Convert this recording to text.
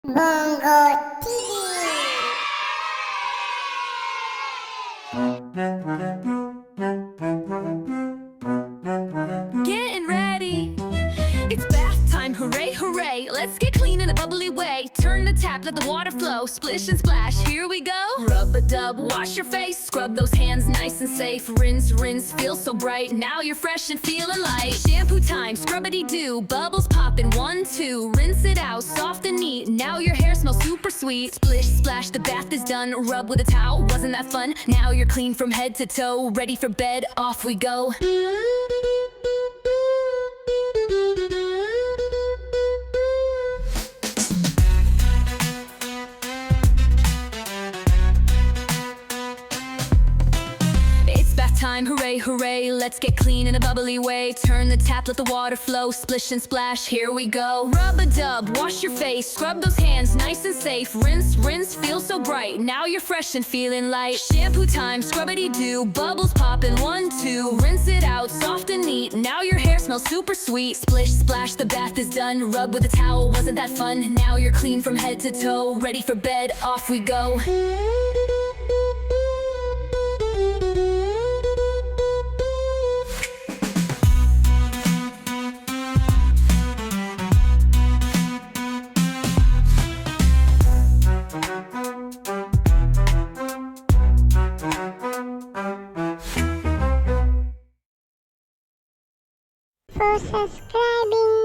Bongo TV. Getting ready. It's bath time, hooray, hooray. Let's get clean in a bubbly way. Turn the tap, let the water flow. Splish and splash, here we go. Rub-a-dub, wash your face. Scrub those hands nice and safe. Rinse, rinse, feel so bright. Now you're fresh and feeling light. Shampoo time, scrubbity-doo. Bubbles popping, 1, 2. Rinse it out, soft and neat. Now your hair smells super sweet. Splish, splash, the bath is done. Rub with a towel, wasn't that fun? Now you're clean from head to toe. Ready for bed, off we go. Time, hooray, hooray, let's get clean in a bubbly way. Turn the tap, let the water flow. Splish and splash, here we go. Rub-a-dub, wash your face. Scrub those hands nice and safe. Rinse, rinse, feel so bright. Now you're fresh and feeling light. Shampoo time, scrubbity-doo. Bubbles popping, 1, 2. Rinse it out, soft and neat. Now your hair smells super sweet. Splish, splash, the bath is done. Rub with a towel, wasn't that fun? Now you're clean from head to toe. Ready for bed, off we go. For subscribing.